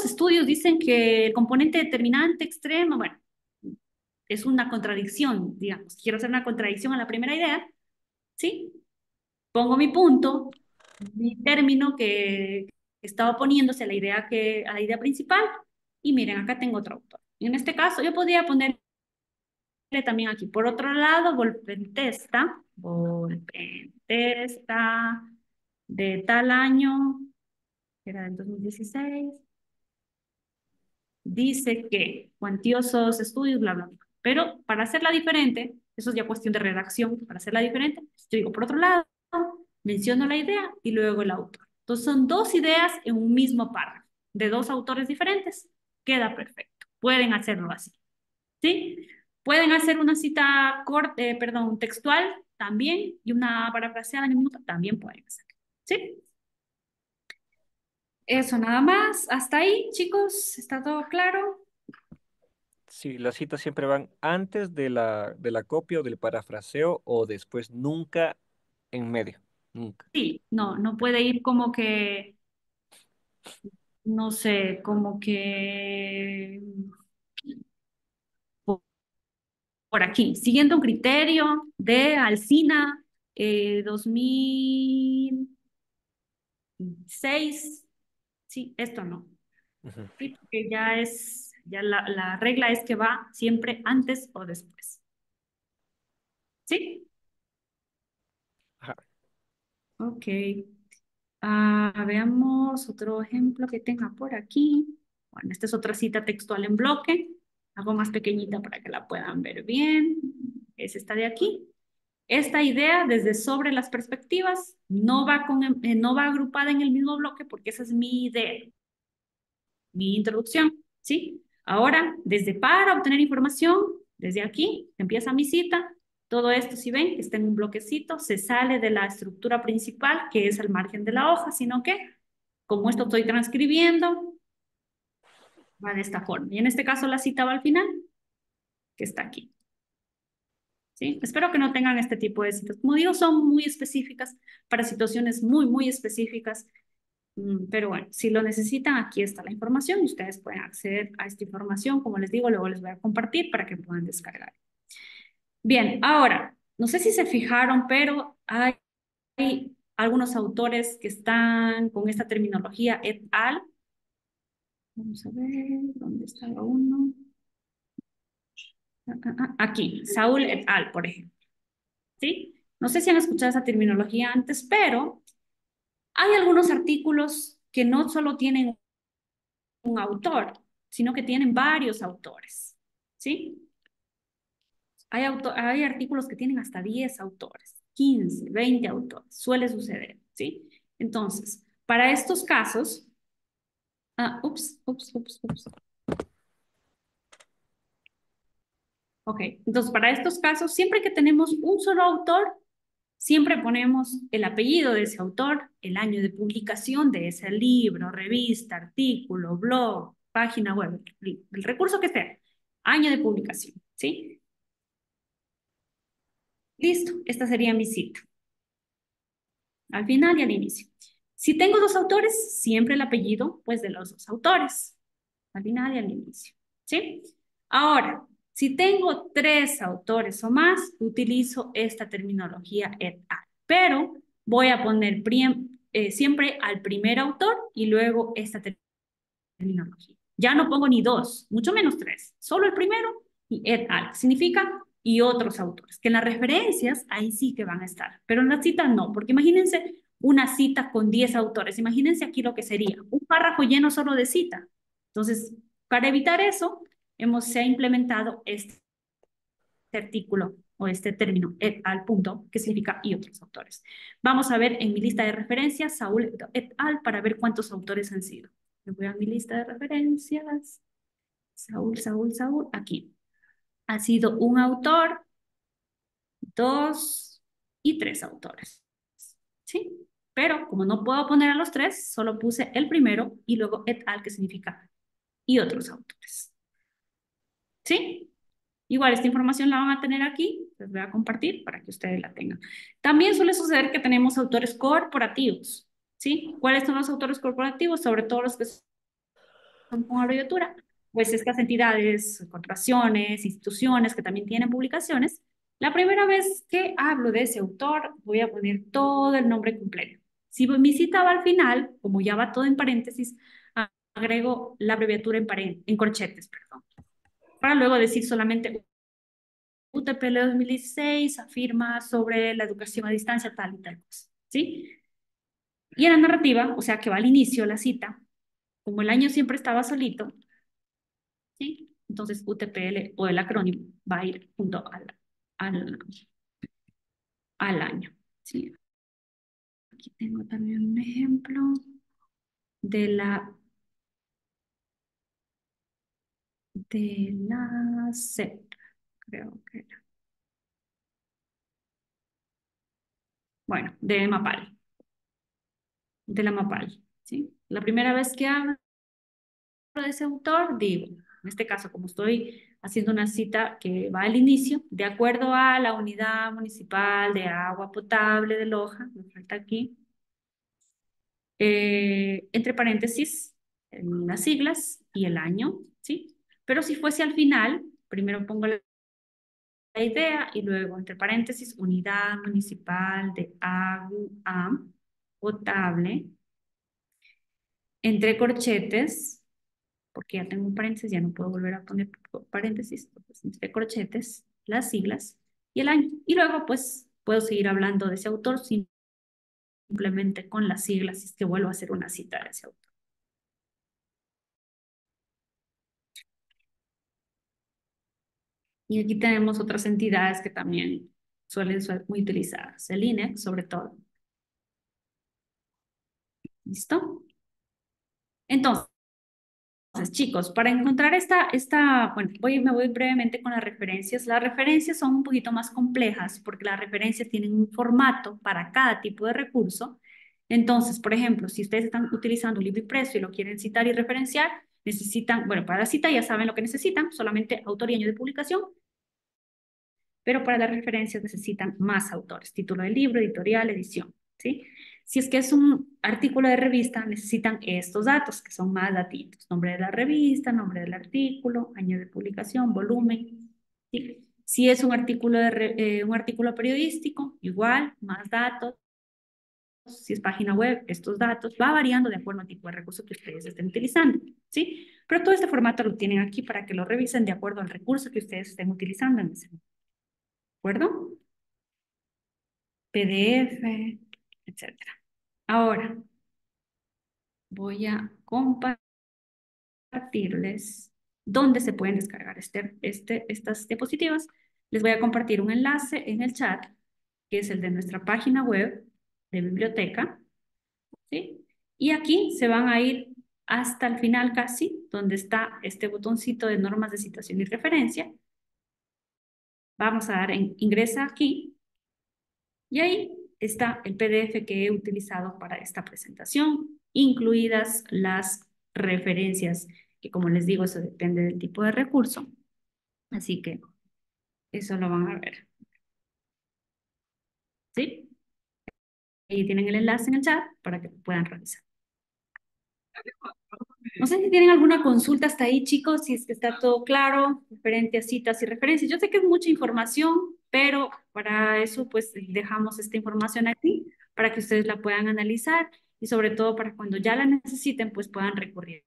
estudios dicen que el componente determinante extremo, bueno, es una contradicción, digamos. Quiero hacer una contradicción a la primera idea, ¿sí? Pongo mi punto, mi término que está oponiéndose a la idea principal, y miren, acá tengo otro autor. En este caso, yo podría poner también aquí. Por otro lado, Volpentesta de tal año, que era del 2016, dice que cuantiosos estudios, bla, bla, bla. Pero para hacerla diferente, eso es ya cuestión de redacción, para hacerla diferente, yo digo, por otro lado, menciono la idea y luego el autor. Entonces son dos ideas en un mismo párrafo, de dos autores diferentes. Queda perfecto. Pueden hacerlo así. ¿Sí? Pueden hacer una cita corta, perdón, textual también y una parafraseada en el minuto también pueden hacer. ¿Sí? Eso nada más. Hasta ahí, chicos. ¿Está todo claro? Sí, las citas siempre van antes de la copia o del parafraseo o después, nunca en medio, nunca. Sí, no, no puede ir como que, no sé, como que por por aquí, siguiendo un criterio de Alsina 2006. Sí, esto no. Ujú. Sí, porque ya la regla es que va siempre antes o después. ¿Sí? Ajá. Ok. Veamos otro ejemplo que tenga por aquí. Bueno, esta es otra cita textual en bloque. Hago más pequeñita para que la puedan ver bien. Es esta de aquí. Esta idea, desde sobre las perspectivas, no va agrupada en el mismo bloque porque esa es mi idea, mi introducción, ¿sí? Ahora, desde para obtener información, desde aquí empieza mi cita. Todo esto, si ven, que está en un bloquecito, se sale de la estructura principal, que es el margen de la hoja, sino que, como esto estoy transcribiendo, va de esta forma. Y en este caso la cita va al final, que está aquí. ¿Sí? Espero que no tengan este tipo de citas. Como digo, son muy específicas para situaciones muy, muy específicas. Pero bueno, si lo necesitan, aquí está la información y ustedes pueden acceder a esta información. Como les digo, luego les voy a compartir para que puedan descargar. Bien, ahora, no sé si se fijaron, pero hay algunos autores que están con esta terminología et al. Vamos a ver, ¿dónde está uno? Aquí, Saúl et al, por ejemplo. ¿Sí? No sé si han escuchado esa terminología antes, pero Hay algunos artículos que no solo tienen un autor, sino que tienen varios autores, ¿sí? Hay artículos que tienen hasta 10 autores, 15, 20 autores, suele suceder, ¿sí? Entonces, para estos casos, ups. Ok, entonces para estos casos, siempre que tenemos un solo autor, siempre ponemos el apellido de ese autor, el año de publicación de ese libro, revista, artículo, blog, página web, el recurso que sea, año de publicación, ¿sí? Listo, esta sería mi cita, al final y al inicio. Si tengo dos autores, siempre el apellido, pues, de los dos autores, al final y al inicio, ¿sí? Ahora, si tengo tres autores o más, utilizo esta terminología et al, pero voy a poner siempre al primer autor y luego esta terminología. Ya no pongo ni dos, mucho menos tres, solo el primero y et al, significa y otros autores, que en las referencias ahí sí que van a estar, pero en las citas no, porque imagínense una cita con 10 autores, imagínense aquí lo que sería, un párrafo lleno solo de cita. Entonces, para evitar eso, se ha implementado este artículo o este término et al punto, que significa y otros autores. Vamos a ver en mi lista de referencias, Saúl et al, para ver cuántos autores han sido. Me voy a mi lista de referencias. Saúl, aquí. Ha sido un autor, dos y tres autores. ¿Sí? Pero como no puedo poner a los tres, solo puse el primero y luego et al, que significa y otros autores. ¿Sí? Igual esta información la van a tener aquí, les voy a compartir para que ustedes la tengan. También suele suceder que tenemos autores corporativos, ¿sí? ¿Cuáles son los autores corporativos? Sobre todo los que son con abreviatura, pues estas entidades, corporaciones, instituciones que también tienen publicaciones. La primera vez que hablo de ese autor, voy a poner todo el nombre completo. Si mi cita va al final, como ya va todo en paréntesis, agrego la abreviatura en corchetes, perdón, para luego decir solamente UTPL 2016 afirma sobre la educación a distancia tal y tal cosa, ¿sí? Y en la narrativa, o sea que va al inicio la cita, como el año siempre estaba solito, ¿sí? Entonces UTPL o el acrónimo va a ir junto al, al año, ¿sí? Aquí tengo también un ejemplo de la CEP, creo que era. Bueno, de Mapal, de la Mapal, ¿sí? La primera vez que hablo de ese autor, digo, en este caso, como estoy haciendo una cita que va al inicio, de acuerdo a la unidad municipal de agua potable de Loja, me falta aquí, entre paréntesis, las siglas y el año, ¿sí? Pero si fuese al final, primero pongo la idea y luego, entre paréntesis, unidad municipal de agua potable, entre corchetes, porque ya tengo un paréntesis, ya no puedo volver a poner paréntesis, pues, entre corchetes, las siglas y el año. Y luego, pues, puedo seguir hablando de ese autor simplemente con las siglas, si es que vuelvo a hacer una cita de ese autor. Y aquí tenemos otras entidades que también suelen ser muy utilizadas, el INE, sobre todo. ¿Listo? Entonces, chicos, para encontrar bueno, me voy brevemente con las referencias. Las referencias son un poquito más complejas porque las referencias tienen un formato para cada tipo de recurso. Entonces, por ejemplo, si ustedes están utilizando un libro impreso y lo quieren citar y referenciar, necesitan, bueno, para la cita ya saben lo que necesitan, solamente autor y año de publicación, pero para las referencias necesitan más autores, título del libro, editorial, edición, ¿sí? Si es que es un artículo de revista, necesitan estos datos, que son más datitos. Nombre de la revista, nombre del artículo, año de publicación, volumen, ¿sí? Si es un artículo, un artículo periodístico, igual, más datos. Si es página web, estos datos, va variando de acuerdo al tipo de recurso que ustedes estén utilizando, ¿sí? Pero todo este formato lo tienen aquí para que lo revisen de acuerdo al recurso que ustedes estén utilizando en ese momento. ¿De acuerdo? PDF, etcétera. Ahora voy a compartirles dónde se pueden descargar estas diapositivas. Les voy a compartir un enlace en el chat, que es el de nuestra página web de biblioteca, ¿sí? Y aquí se van a ir hasta el final casi, donde está este botoncito de normas de citación y referencia. Vamos a dar en ingresa aquí y ahí está el PDF que he utilizado para esta presentación, incluidas las referencias, que como les digo, eso depende del tipo de recurso. Así que eso lo van a ver, ¿sí? Ahí tienen el enlace en el chat para que lo puedan revisar. No sé si tienen alguna consulta hasta ahí, chicos, si es que está todo claro, referente a citas y referencias. Yo sé que es mucha información, pero para eso pues dejamos esta información aquí para que ustedes la puedan analizar y sobre todo para cuando ya la necesiten pues puedan recurrir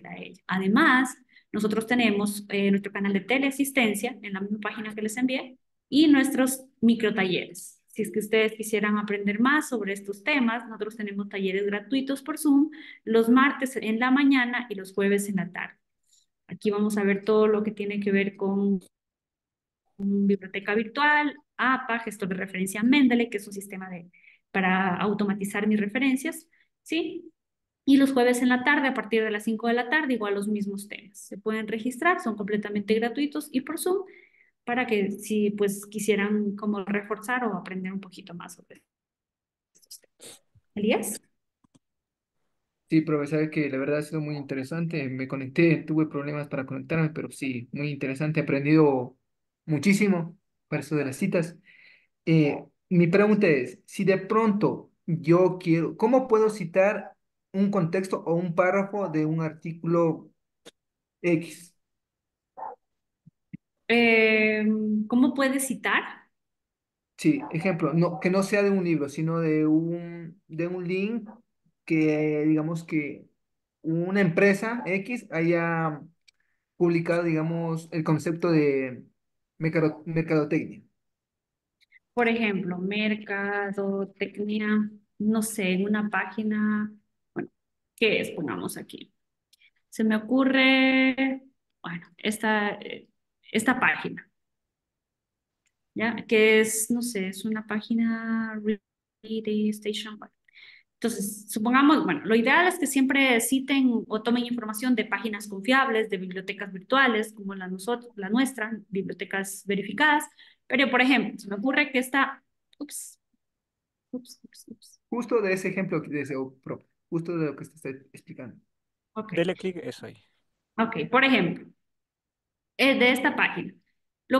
a ella. Además, nosotros tenemos nuestro canal de teleasistencia en la misma página que les envié y nuestros microtalleres. Si es que ustedes quisieran aprender más sobre estos temas, nosotros tenemos talleres gratuitos por Zoom los martes en la mañana y los jueves en la tarde. Aquí vamos a ver todo lo que tiene que ver con biblioteca virtual, APA, gestor de referencia Mendeley, que es un sistema para automatizar mis referencias, ¿sí? Y los jueves en la tarde, a partir de las 5 de la tarde, igual los mismos temas. Se pueden registrar, son completamente gratuitos y por Zoom, para que si pues quisieran como reforzar o aprender un poquito más sobre estos temas. ¿Elías? Sí, profesor, que la verdad ha sido muy interesante. Me conecté, tuve problemas para conectarme, pero sí, muy interesante. He aprendido muchísimo para eso de las citas. Mi pregunta es, si de pronto yo quiero, ¿cómo puedo citar un contexto o un párrafo de un artículo X? Eh, ¿Cómo puedes citar? Sí, ejemplo, no, que no sea de un libro, sino de un link que, digamos que una empresa X haya publicado, digamos, el concepto de mercadotecnia. Por ejemplo, mercadotecnia, no sé, en una página, bueno, ¿qué es? Pongamos aquí. Se me ocurre, bueno, esta página, ¿ya? Que es, no sé, es una página Reading Station. Bueno, entonces, supongamos, bueno, lo ideal es que siempre citen o tomen información de páginas confiables, de bibliotecas virtuales, como la nuestra, bibliotecas verificadas. Pero, por ejemplo, se me ocurre que ups, ups. Justo de ese ejemplo que deseo, justo de lo que usted está explicando. Ok, Dele clic, eso ahí. ok, por ejemplo, de esta página.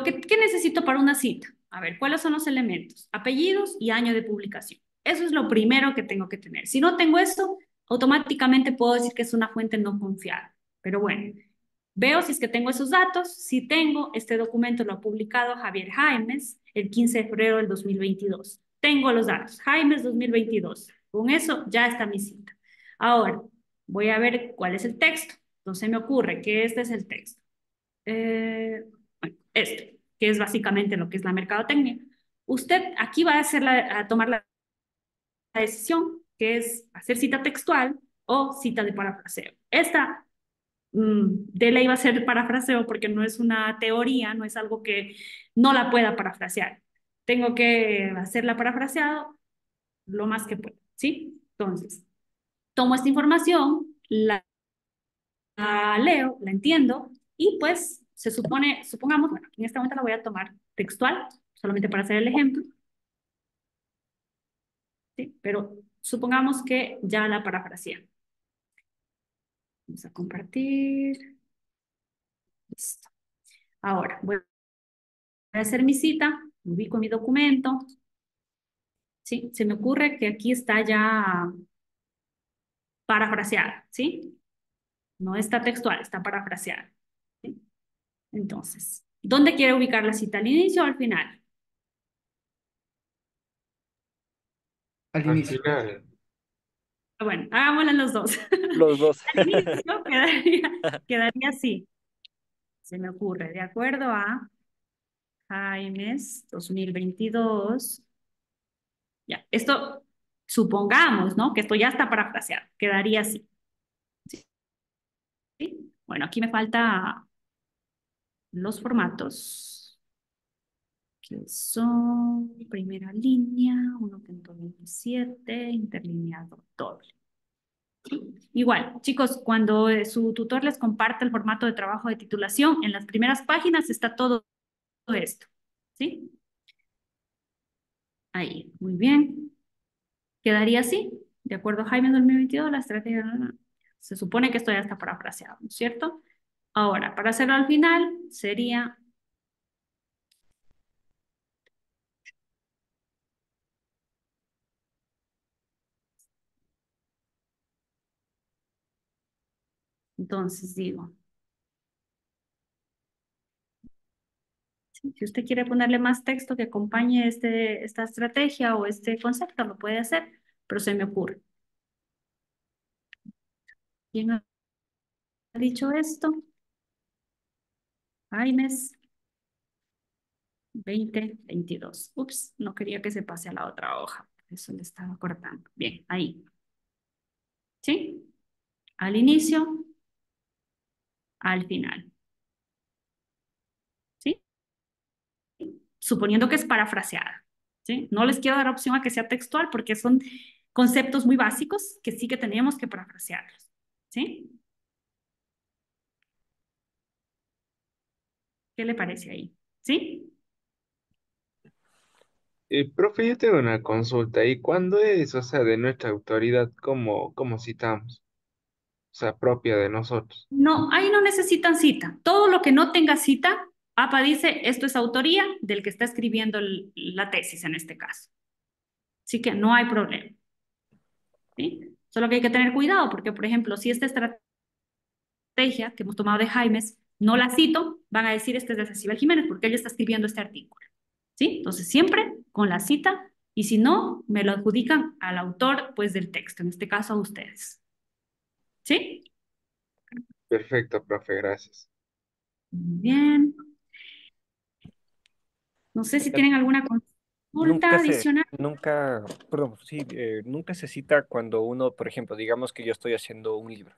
¿Qué necesito para una cita? A ver, ¿cuáles son los elementos? Apellidos y año de publicación. Eso es lo primero que tengo que tener. Si no tengo esto, automáticamente puedo decir que es una fuente no confiable. Pero bueno, veo si es que tengo esos datos. Si tengo, este documento lo ha publicado Javier Jaimes el 15 de febrero del 2022. Tengo los datos. Jaimes 2022. Con eso ya está mi cita. Ahora, voy a ver cuál es el texto. Entonces me ocurre que este es el texto. Bueno, esto, que es básicamente lo que es la mercadotecnia. Usted aquí va a tomar la decisión, que es hacer cita textual o cita de parafraseo. Esta de ley va a ser parafraseo porque no es una teoría, no es algo que no la pueda parafrasear. Tengo que hacerla parafraseado lo más que pueda, ¿sí? Entonces, tomo esta información, la leo, la entiendo y pues supongamos, bueno, en este momento la voy a tomar textual, solamente para hacer el ejemplo, ¿sí? Pero supongamos que ya la parafraseé. Vamos a compartir. Listo. Ahora voy a hacer mi cita, ubico mi documento, ¿sí? Se me ocurre que aquí está ya parafraseada, ¿sí? No está textual, está parafraseada, ¿sí? Entonces, ¿dónde quiere ubicar la cita? ¿Al inicio o al final? Al Al inicio. final. Bueno, hagámosla los dos. Los dos. Al inicio quedaría así, se me ocurre, de acuerdo a Jaimes 2022. Ya, esto Supongamos, ¿no? Que esto ya está parafraseado, quedaría así. ¿Sí? Bueno, aquí me falta los formatos, que son primera línea, 1.27, interlineado doble. Igual, chicos, cuando su tutor les comparte el formato de trabajo de titulación, en las primeras páginas está todo esto, ¿sí? Ahí, muy bien. Quedaría así, de acuerdo a Jaime 2022, la estrategia, se supone que esto ya está parafraseado, ¿no es cierto? Ahora, para hacerlo al final, sería, entonces digo, si usted quiere ponerle más texto que acompañe esta estrategia o este concepto, lo puede hacer, pero se me ocurre. ¿Quién ha dicho esto? Jaimes 2022. Ups, no quería que se pase a la otra hoja, por eso le estaba cortando. Bien, ahí. ¿Sí? Al inicio, al final. ¿Sí? Suponiendo que es parafraseada. ¿Sí? No les quiero dar opción a que sea textual porque son conceptos muy básicos que sí que tenemos que parafrasearlos. ¿Sí? ¿Qué le parece ahí? ¿Sí? Profe, yo tengo una consulta. ¿Y cuándo es, o sea, de nuestra autoridad, cómo citamos? O sea, propia de nosotros. No, ahí no necesitan cita. Todo lo que no tenga cita, APA dice, esto es autoría del que está escribiendo la tesis en este caso. Así que no hay problema. ¿Sí? Solo que hay que tener cuidado porque, por ejemplo, si esta estrategia que hemos tomado de Jaimes no la cito, van a decir este es de Cecibel Jiménez porque ella está escribiendo este artículo. ¿Sí? Entonces, siempre con la cita y si no, me lo adjudican al autor pues, del texto, en este caso a ustedes. ¿Sí? Perfecto, profe, gracias. Muy bien. No sé si tienen alguna consulta Nunca se, adicional. nunca, perdón, sí, nunca se cita cuando uno, por ejemplo, digamos que yo estoy haciendo un libro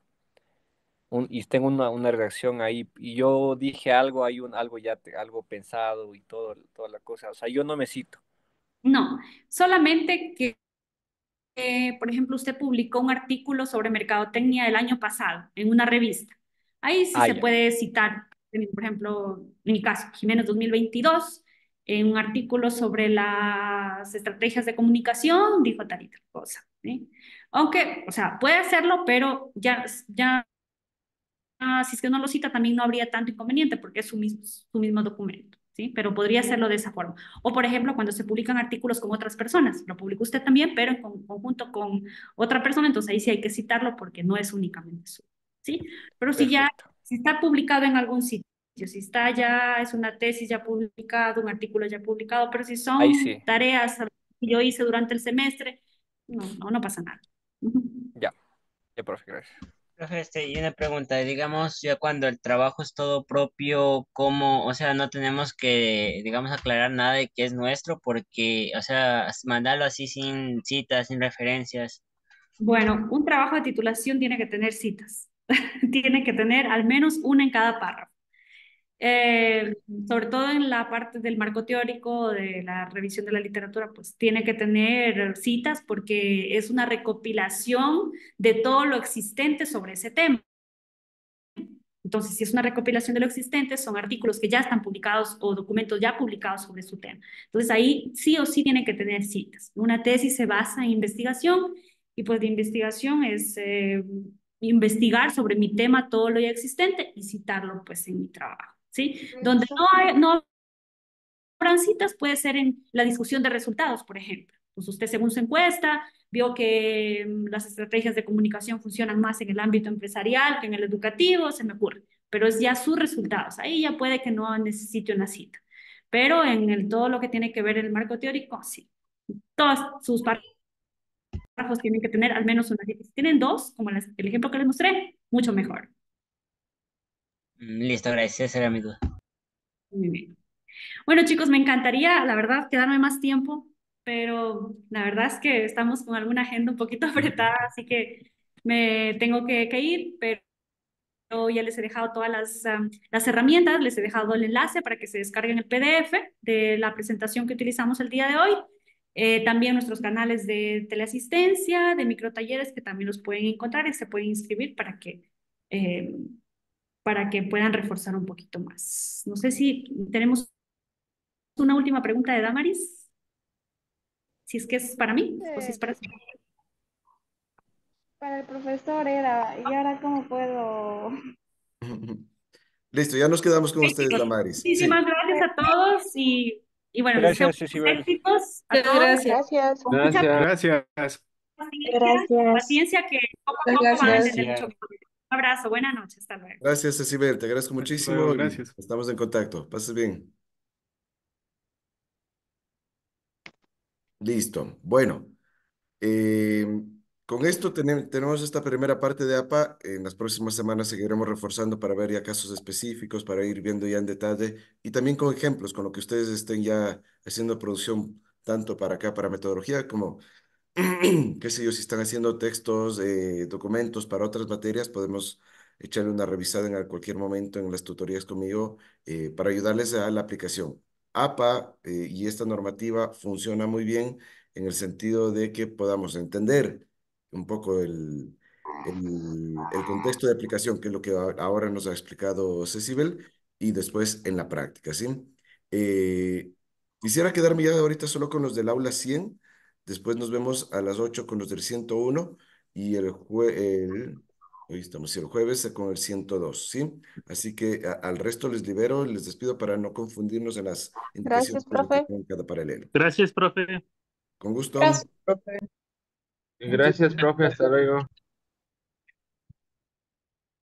y tengo una redacción ahí y yo dije algo, hay algo ya, algo pensado y toda la cosa, o sea, yo no me cito. No, solamente que, por ejemplo, usted publicó un artículo sobre mercadotecnia el año pasado en una revista. Ahí sí Ah, se ya, puede citar, por ejemplo, en mi caso, Jiménez 2022, en un artículo sobre las estrategias de comunicación, dijo tal y tal cosa. ¿Sí? Aunque, o sea, puede hacerlo, pero ya si es que no lo cita, también no habría tanto inconveniente porque es su mismo documento, ¿sí? Pero podría hacerlo de esa forma. O, por ejemplo, cuando se publican artículos con otras personas, lo publica usted también, pero en conjunto con otra persona, entonces ahí sí hay que citarlo porque no es únicamente suyo, ¿sí? Pero perfecto. si está publicado en algún sitio, si está ya, es una tesis ya publicada, un artículo ya publicado, pero si Ahí son sí, tareas que yo hice durante el semestre, no pasa nada. Ujú. ya, ya, profe, gracias. Profe, y una pregunta, digamos, ya cuando el trabajo es todo propio, ¿cómo? O sea, no tenemos que, digamos, aclarar nada de que es nuestro, porque, o sea, mandarlo así sin citas, sin referencias. Bueno, un trabajo de titulación tiene que tener citas, tiene que tener al menos una en cada párrafo. Eh, Sobre todo en la parte del marco teórico, de la revisión de la literatura, pues tiene que tener citas porque es una recopilación de todo lo existente sobre ese tema. Entonces, si es una recopilación de lo existente, son artículos que ya están publicados o documentos ya publicados sobre su tema. Entonces, ahí sí o sí tienen que tener citas. Una tesis se basa en investigación y pues de investigación es investigar sobre mi tema todo lo ya existente y citarlo pues en mi trabajo, ¿sí? Donde no habrán citas puede ser en la discusión de resultados, por ejemplo. Pues usted según su encuesta vio que las estrategias de comunicación funcionan más en el ámbito empresarial que en el educativo, se me ocurre, pero es ya sus resultados. Ahí ya puede que no necesite una cita. Pero en todo lo que tiene que ver el marco teórico, sí. Todos sus párrafos tienen que tener al menos una cita. Si tienen dos, como el ejemplo que les mostré, mucho mejor. Listo, gracias, esa era mi duda. Muy bien. Bueno, chicos, me encantaría, la verdad, quedarme más tiempo, pero la verdad es que estamos con alguna agenda un poquito apretada, así que me tengo que ir, pero ya les he dejado todas las herramientas, les he dejado el enlace para que se descarguen el PDF de la presentación que utilizamos el día de hoy. También nuestros canales de teleasistencia, de microtalleres que también los pueden encontrar y se pueden inscribir eh, para que puedan reforzar un poquito más. No sé si tenemos una última pregunta de Damaris, si es que es para mí o si es para... Para el profesor era, ¿y ahora cómo puedo? Listo, ya nos quedamos con ustedes, Chicos, Damaris. muchísimas Sí. gracias a todos y bueno, les deseo Gracias, muchos Cecibel. éxitos a Muchas todos gracias. Gracias. con mucha Gracias. Gracias. Gracias. paciencia que poco a Muchas poco van a gracias. entender mucho. Un abrazo, buena noche, hasta luego. Gracias, Cecibel. Te agradezco Hasta luego, muchísimo y gracias. estamos en contacto. Pases bien. Listo. Bueno, eh, con esto tenemos esta primera parte de APA. En las próximas semanas seguiremos reforzando para ver ya casos específicos, para ir viendo ya en detalle y también con ejemplos, con lo que ustedes estén ya haciendo producción, tanto para acá, para metodología, como qué sé yo, si están haciendo textos, documentos para otras materias, podemos echarle una revisada en cualquier momento en las tutorías conmigo para ayudarles a la aplicación. APA y esta normativa funciona muy bien en el sentido de que podamos entender un poco el contexto de aplicación, que es lo que ahora nos ha explicado Cecibel, y después en la práctica, ¿sí? Eh, Quisiera quedarme ya ahorita solo con los del aula 100. Después nos vemos a las 8 con los del 101 y hoy estamos, sí, el jueves con el 102, ¿sí? Así que al resto les libero, les despido para no confundirnos en las indicaciones Gracias, que profe. tienen cada paralelo. Gracias, profe. Con gusto. Gracias, profe. Gracias, profe. Hasta luego.